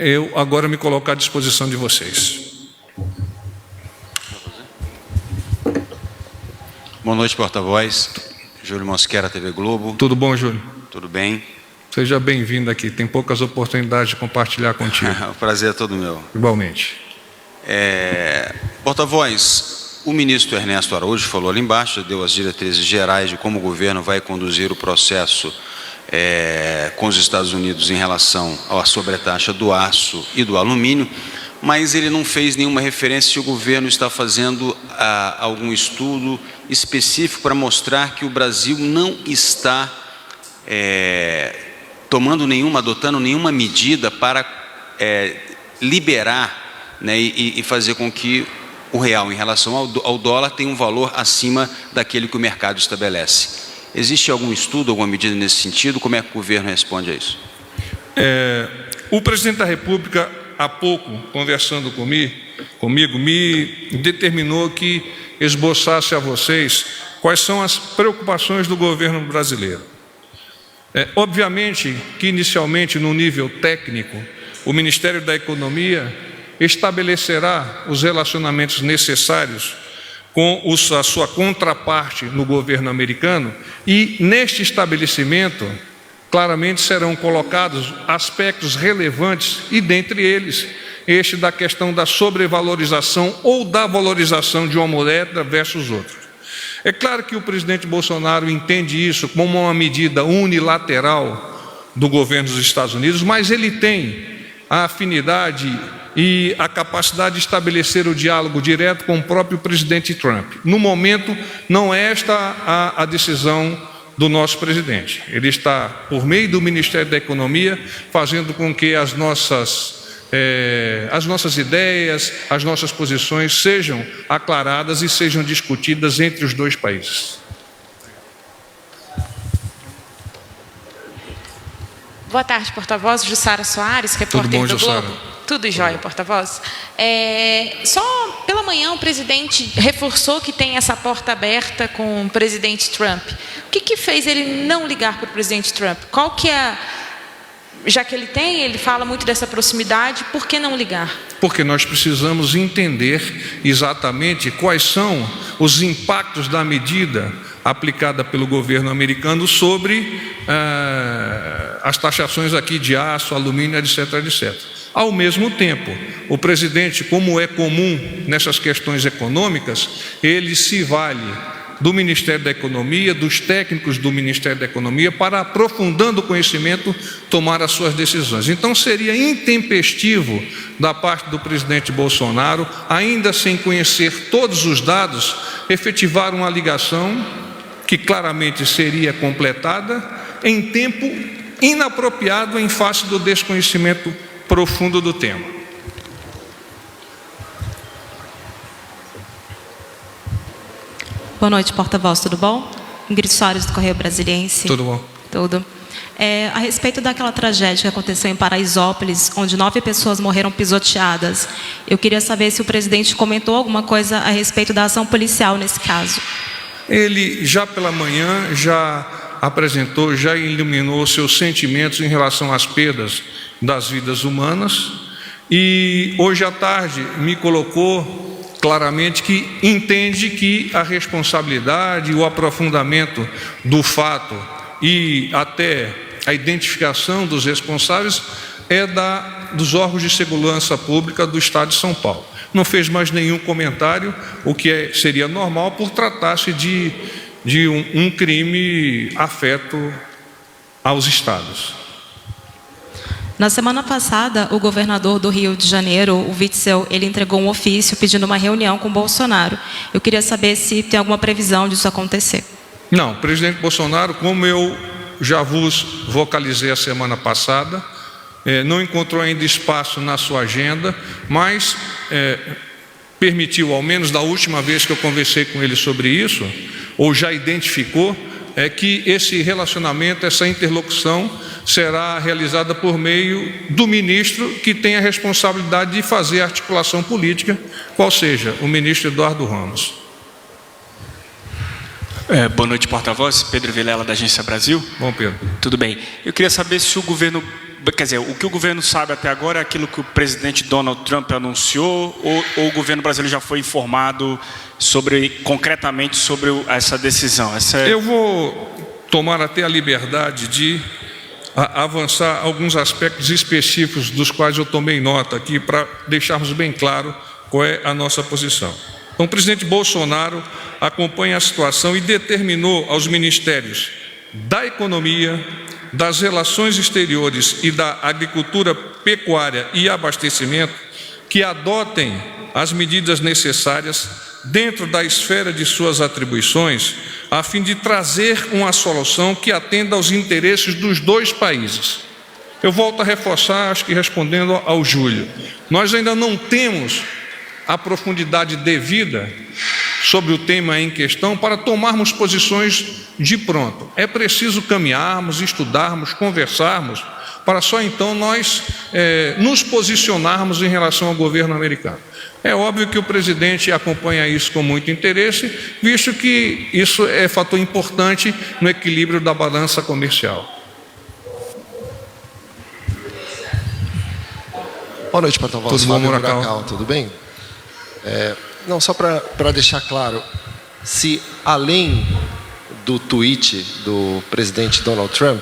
eu agora me coloco à disposição de vocês. Boa noite, porta-voz. Júlio Mosquera, TV Globo. Tudo bom, Júlio? Tudo bem? Seja bem-vindo aqui. Tem poucas oportunidades de compartilhar contigo. O prazer é todo meu. Igualmente. Porta-voz, o ministro Ernesto Araújo falou ali embaixo, deu as diretrizes gerais de como o governo vai conduzir o processo com os Estados Unidos em relação à sobretaxa do aço e do alumínio, mas ele não fez nenhuma referência se o governo está fazendo algum estudo específico para mostrar que o Brasil não está adotando nenhuma medida para liberar, né, e fazer com que o real em relação ao dólar tenha um valor acima daquele que o mercado estabelece. Existe algum estudo, alguma medida nesse sentido? Como é que o governo responde a isso? O presidente da República, há pouco, conversando comigo, me determinou que esboçasse a vocês quais são as preocupações do governo brasileiro. Obviamente que, inicialmente, no nível técnico, o Ministério da Economia estabelecerá os relacionamentos necessários com a sua contraparte no governo americano, e neste estabelecimento claramente serão colocados aspectos relevantes, e dentre eles este da questão da sobrevalorização ou da valorização de uma moeda versus outra. É claro que o presidente Bolsonaro entende isso como uma medida unilateral do governo dos Estados Unidos, mas ele tem a afinidade e a capacidade de estabelecer o diálogo direto com o próprio presidente Trump. No momento, não é esta a decisão do nosso presidente. Ele está, por meio do Ministério da Economia, fazendo com que as nossas ideias, as nossas posições sejam aclaradas e sejam discutidas entre os dois países. Boa tarde, porta-voz. Jussara Soares, repórter do Globo. Tudo jóia, porta-voz. Só pela manhã o presidente reforçou que tem essa porta aberta com o presidente Trump. O que fez ele não ligar para o presidente Trump? Qual que é já que ele fala muito dessa proximidade, por que não ligar? Porque nós precisamos entender exatamente quais são os impactos da medida aplicada pelo governo americano sobre as taxações aqui de aço, alumínio, etc, etc. Ao mesmo tempo, o presidente, como é comum nessas questões econômicas, ele se vale do Ministério da Economia, dos técnicos do Ministério da Economia, para, aprofundando o conhecimento, tomar as suas decisões. Então, seria intempestivo da parte do presidente Bolsonaro, ainda sem conhecer todos os dados, efetivar uma ligação que claramente seria completada em tempo inapropriado em face do desconhecimento profundo do tema. Boa noite, porta-voz, tudo bom? Ingrid Soares, do Correio Brasiliense. Tudo bom? Tudo. A respeito daquela tragédia que aconteceu em Paraisópolis, onde 9 pessoas morreram pisoteadas, eu queria saber se o presidente comentou alguma coisa a respeito da ação policial nesse caso. Ele, já pela manhã, já apresentou, já iluminou seus sentimentos em relação às perdas das vidas humanas, e hoje à tarde me colocou claramente que entende que a responsabilidade e o aprofundamento do fato e até a identificação dos responsáveis é dos órgãos de segurança pública do Estado de São Paulo. Não fez mais nenhum comentário, o que seria normal por tratar-se de um crime afeto aos estados. Na semana passada, o governador do Rio de Janeiro, o Witzel, ele entregou um ofício pedindo uma reunião com o Bolsonaro. Eu queria saber se tem alguma previsão disso acontecer. Não, o presidente Bolsonaro, como eu já vos vocalizei a semana passada, não encontrou ainda espaço na sua agenda, mas permitiu, ao menos da última vez que eu conversei com ele sobre isso, ou já identificou, que esse relacionamento, essa interlocução será realizada por meio do ministro que tem a responsabilidade de fazer a articulação política, qual seja o ministro Eduardo Ramos. Boa noite, porta-voz. Pedro Vilela, da Agência Brasil. Bom, Pedro. Tudo bem. Eu queria saber se o governo quer dizer, o que o governo sabe até agora é aquilo que o presidente Donald Trump anunciou, ou o governo brasileiro já foi informado concretamente sobre essa decisão? Eu vou tomar até a liberdade de avançar alguns aspectos específicos dos quais eu tomei nota aqui para deixarmos bem claro qual é a nossa posição. Então, o presidente Bolsonaro acompanha a situação e determinou aos ministérios da Economia, das Relações Exteriores e da Agricultura, Pecuária e Abastecimento que adotem as medidas necessárias dentro da esfera de suas atribuições, a fim de trazer uma solução que atenda aos interesses dos dois países. Eu volto a reforçar, acho que respondendo ao Júlio, nós ainda não temos a profundidade devida sobre o tema em questão para tomarmos posições de pronto. É preciso caminharmos, estudarmos, conversarmos, para só então nós nos posicionarmos em relação ao governo americano. É óbvio que o presidente acompanha isso com muito interesse, visto que isso é fator importante no equilíbrio da balança comercial. Boa noite, porta-voz. Tudo bom, Muracal? Tudo bem? Não, só para deixar claro, se além do tweet do presidente Donald Trump,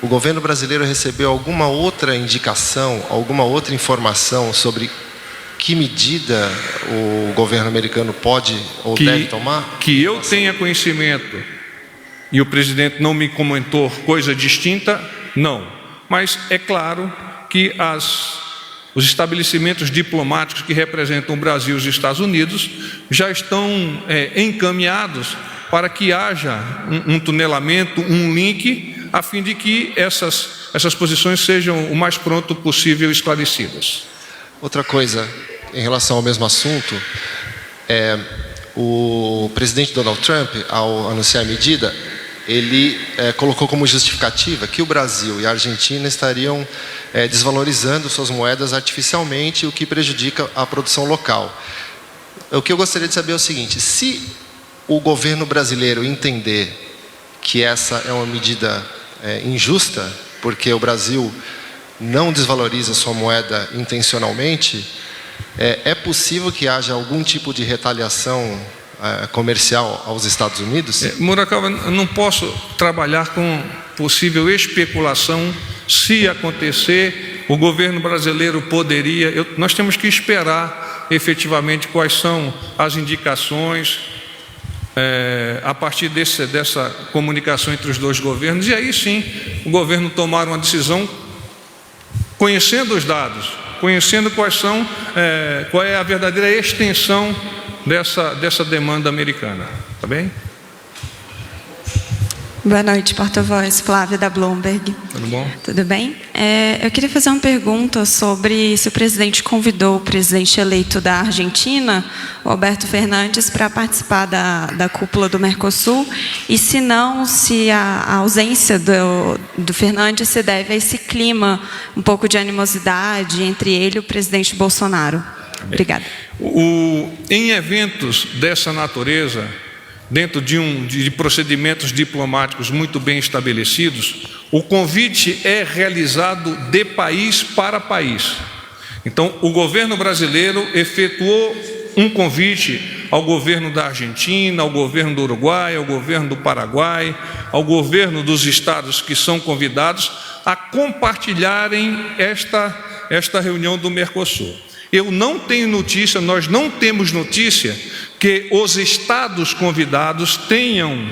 o governo brasileiro recebeu alguma outra indicação, alguma outra informação sobre que medida o governo americano pode ou deve tomar? Que eu tenha conhecimento, e o presidente não me comentou coisa distinta, não. Mas é claro que os estabelecimentos diplomáticos que representam o Brasil e os Estados Unidos já estão encaminhados para que haja um tunelamento, um link, a fim de que essas posições sejam o mais pronto possível esclarecidas. Outra coisa, em relação ao mesmo assunto, o presidente Donald Trump, ao anunciar a medida, ele colocou como justificativa que o Brasil e a Argentina estariam desvalorizando suas moedas artificialmente, o que prejudica a produção local. O que eu gostaria de saber é o seguinte: se o governo brasileiro entender que essa é uma medida injusta, porque o Brasil não desvaloriza sua moeda intencionalmente, é possível que haja algum tipo de retaliação comercial aos Estados Unidos? Muracal, eu não posso trabalhar com possível especulação. Se acontecer, o governo brasileiro poderia... nós temos que esperar efetivamente quais são as indicações a partir dessa comunicação entre os dois governos, e aí sim o governo tomar uma decisão conhecendo os dados, conhecendo qual é a verdadeira extensão dessa demanda americana. Tá bem? Boa noite, porta-voz. Flávia, da Bloomberg. Tudo bom? Tudo bem? Eu queria fazer uma pergunta sobre se o presidente convidou o presidente eleito da Argentina, o Alberto Fernandes, para participar da cúpula do Mercosul, e se não, se a ausência do Fernandes se deve a esse clima um pouco de animosidade entre ele e o presidente Bolsonaro. Obrigada. Em eventos dessa natureza, dentro de procedimentos diplomáticos muito bem estabelecidos, o convite é realizado de país para país. Então, o governo brasileiro efetuou um convite ao governo da Argentina, ao governo do Uruguai, ao governo do Paraguai, ao governo dos estados que são convidados a compartilharem esta reunião do Mercosul. Eu não tenho notícia, nós não temos notícia que os estados convidados tenham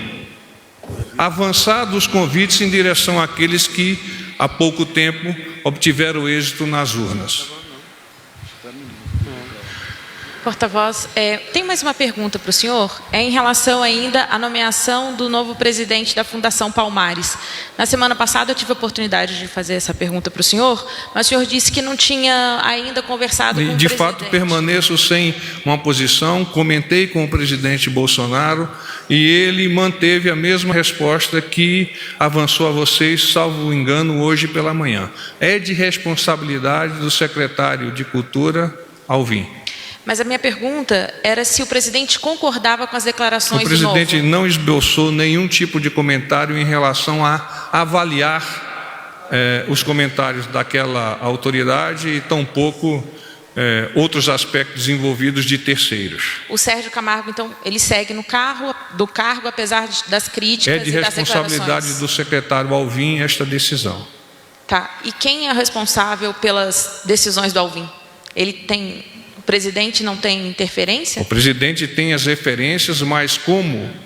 avançado os convites em direção àqueles que há pouco tempo obtiveram êxito nas urnas. Porta-voz, tem mais uma pergunta para o senhor, em relação ainda à nomeação do novo presidente da Fundação Palmares. Na semana passada eu tive a oportunidade de fazer essa pergunta para o senhor, mas o senhor disse que não tinha ainda conversado com o presidente. De fato, permaneço sem uma posição, comentei com o presidente Bolsonaro e ele manteve a mesma resposta que avançou a vocês, salvo engano, hoje pela manhã. É de responsabilidade do secretário de Cultura, Alvim. Mas a minha pergunta era se o presidente concordava com as declarações do novo. O presidente não esboçou nenhum tipo de comentário em relação a avaliar os comentários daquela autoridade e tampouco outros aspectos envolvidos de terceiros. O Sérgio Camargo, então, ele segue do cargo, apesar das críticas É de e das responsabilidade declarações. do secretário Alvim esta decisão. Tá. E quem é responsável pelas decisões do Alvim? O presidente não tem interferência? O presidente tem as referências, mas como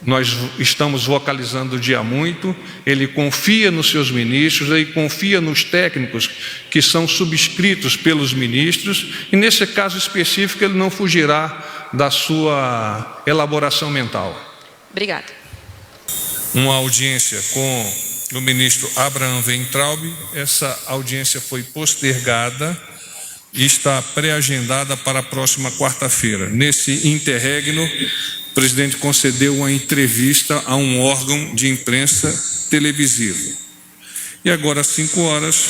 nós estamos vocalizando o dia muito, ele confia nos seus ministros, ele confia nos técnicos que são subscritos pelos ministros, e nesse caso específico ele não fugirá da sua elaboração mental. Obrigada. Uma audiência com o ministro Abraham Weintraub, essa audiência foi postergada e está pré-agendada para a próxima quarta-feira. Nesse interregno, o presidente concedeu uma entrevista a um órgão de imprensa televisivo. E agora, às 5 horas,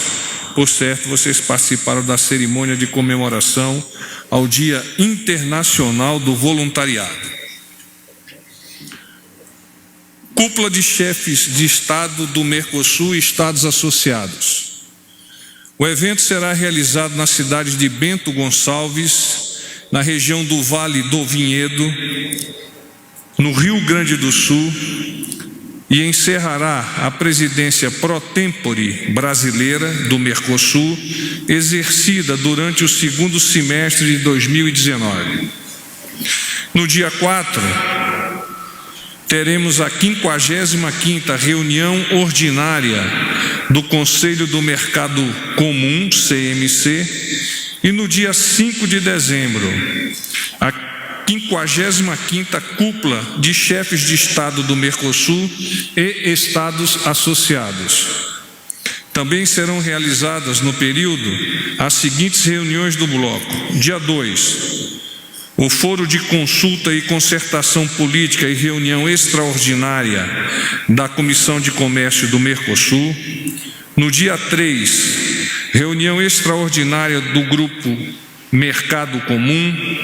por certo, vocês participaram da cerimônia de comemoração ao Dia Internacional do Voluntariado. Cúpula de chefes de Estado do Mercosul e Estados associados. O evento será realizado na cidade de Bento Gonçalves, na região do Vale do Vinhedo, no Rio Grande do Sul, e encerrará a presidência pro tempore brasileira do Mercosul, exercida durante o segundo semestre de 2019. No dia 4, teremos a 55ª reunião ordinária do Conselho do Mercado Comum, CMC, e no dia 5 de dezembro, a 55ª Cúpula de Chefes de Estado do Mercosul e Estados associados. Também serão realizadas no período as seguintes reuniões do bloco. Dia 2, o Foro de Consulta e Concertação Política e reunião extraordinária da Comissão de Comércio do Mercosul. No dia 3, reunião extraordinária do Grupo Mercado Comum.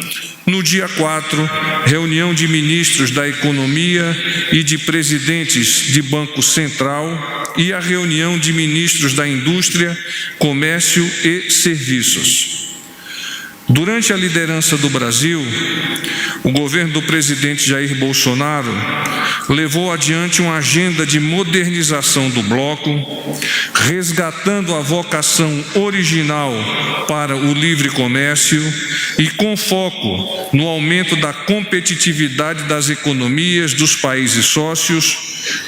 No dia 4, reunião de ministros da Economia e de presidentes de Banco Central e a reunião de ministros da Indústria, Comércio e Serviços. Durante a liderança do Brasil, o governo do presidente Jair Bolsonaro levou adiante uma agenda de modernização do bloco, resgatando a vocação original para o livre comércio e com foco no aumento da competitividade das economias dos países sócios,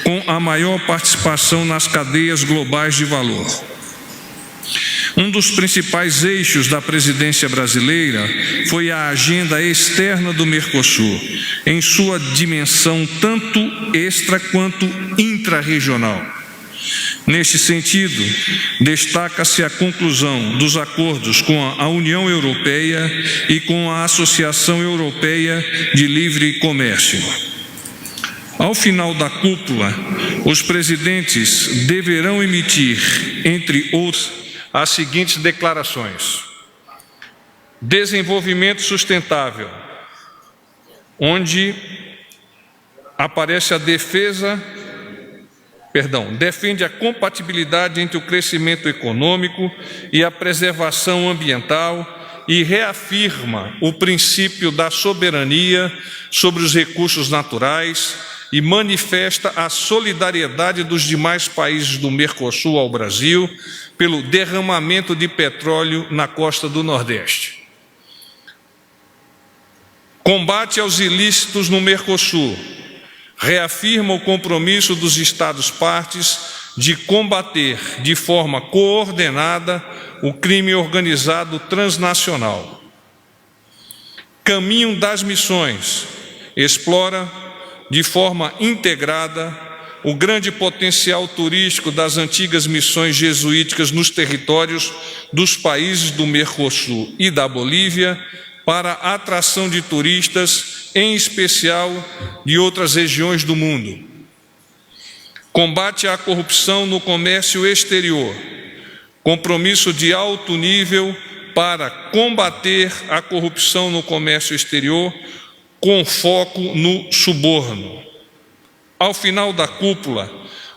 com a maior participação nas cadeias globais de valor. Um dos principais eixos da presidência brasileira foi a agenda externa do Mercosul, em sua dimensão tanto extra quanto intrarregional. Neste sentido, destaca-se a conclusão dos acordos com a União Europeia e com a Associação Europeia de Livre Comércio. Ao final da cúpula, os presidentes deverão emitir, entre outros, as seguintes declarações: desenvolvimento sustentável, onde aparece a defende a compatibilidade entre o crescimento econômico e a preservação ambiental e reafirma o princípio da soberania sobre os recursos naturais e manifesta a solidariedade dos demais países do Mercosul ao Brasil pelo derramamento de petróleo na costa do Nordeste. Combate aos ilícitos no Mercosul. Reafirma o compromisso dos Estados-partes de combater de forma coordenada o crime organizado transnacional. Caminho das missões. Explora de forma integrada o grande potencial turístico das antigas missões jesuíticas nos territórios dos países do Mercosul e da Bolívia para a atração de turistas, em especial de outras regiões do mundo. Combate à corrupção no comércio exterior. Compromisso de alto nível para combater a corrupção no comércio exterior, com foco no suborno. Ao final da cúpula,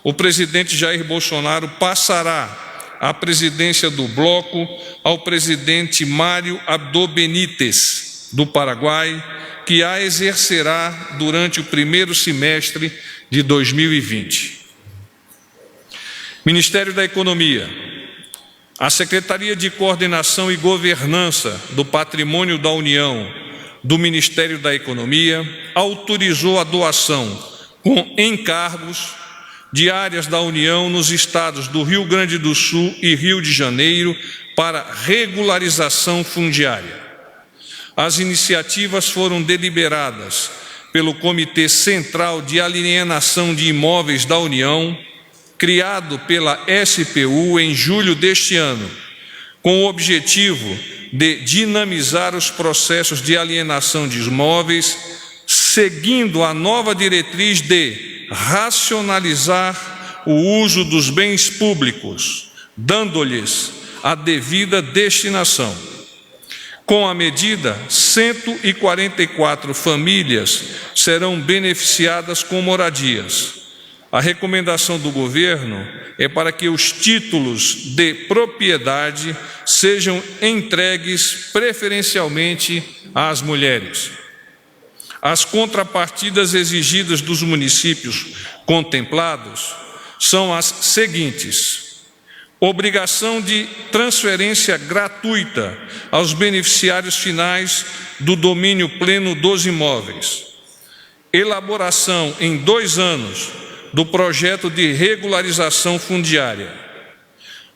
o presidente Jair Bolsonaro passará a presidência do bloco ao presidente Mário Abdo Benítez, do Paraguai, que a exercerá durante o primeiro semestre de 2020. Ministério da Economia. A Secretaria de Coordenação e Governança do Patrimônio da União do Ministério da Economia autorizou a doação com encargos de áreas da União nos estados do Rio Grande do Sul e Rio de Janeiro para regularização fundiária. As iniciativas foram deliberadas pelo Comitê Central de Alienação de Imóveis da União, criado pela SPU em julho deste ano, com o objetivo de dinamizar os processos de alienação de imóveis, seguindo a nova diretriz de racionalizar o uso dos bens públicos, dando-lhes a devida destinação. Com a medida, 144 famílias serão beneficiadas com moradias. A recomendação do governo é para que os títulos de propriedade sejam entregues preferencialmente às mulheres. As contrapartidas exigidas dos municípios contemplados são as seguintes: obrigação de transferência gratuita aos beneficiários finais do domínio pleno dos imóveis, elaboração em 2 anos do projeto de regularização fundiária,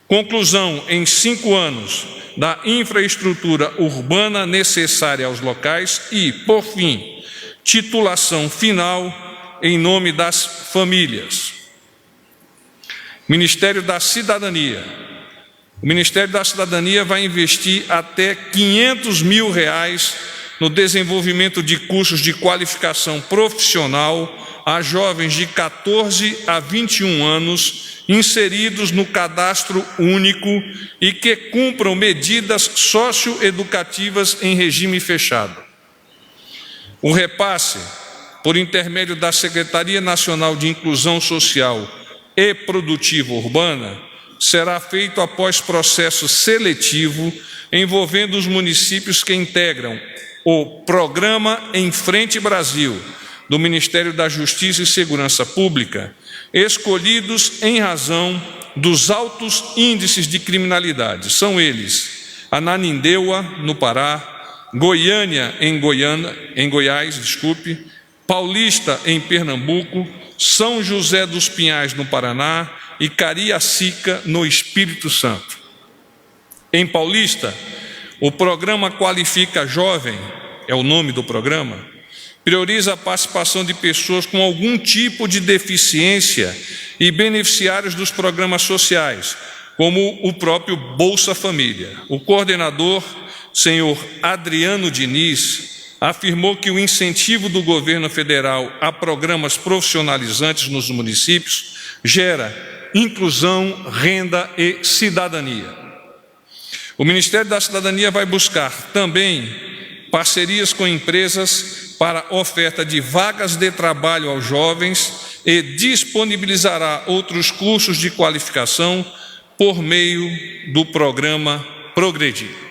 conclusão em 5 anos da infraestrutura urbana necessária aos locais e, por fim, titulação final em nome das famílias. Ministério da Cidadania. O Ministério da Cidadania vai investir até R$500 mil no desenvolvimento de cursos de qualificação profissional a jovens de 14 a 21 anos inseridos no cadastro único e que cumpram medidas socioeducativas em regime fechado. O repasse, por intermédio da Secretaria Nacional de Inclusão Social e Produtiva Urbana, será feito após processo seletivo envolvendo os municípios que integram o Programa Em Frente Brasil, do Ministério da Justiça e Segurança Pública, escolhidos em razão dos altos índices de criminalidade. São eles: Ananindeua, no Pará, Goiânia, em Goiás, Paulista, em Pernambuco, São José dos Pinhais, no Paraná, e Cariacica, no Espírito Santo. Em Paulista, o programa Qualifica Jovem, é o nome do programa, prioriza a participação de pessoas com algum tipo de deficiência e beneficiários dos programas sociais, como o próprio Bolsa Família. O coordenador, senhor Adriano Diniz, afirmou que o incentivo do governo federal a programas profissionalizantes nos municípios gera inclusão, renda e cidadania. O Ministério da Cidadania vai buscar também parcerias com empresas para oferta de vagas de trabalho aos jovens e disponibilizará outros cursos de qualificação por meio do programa Progredir.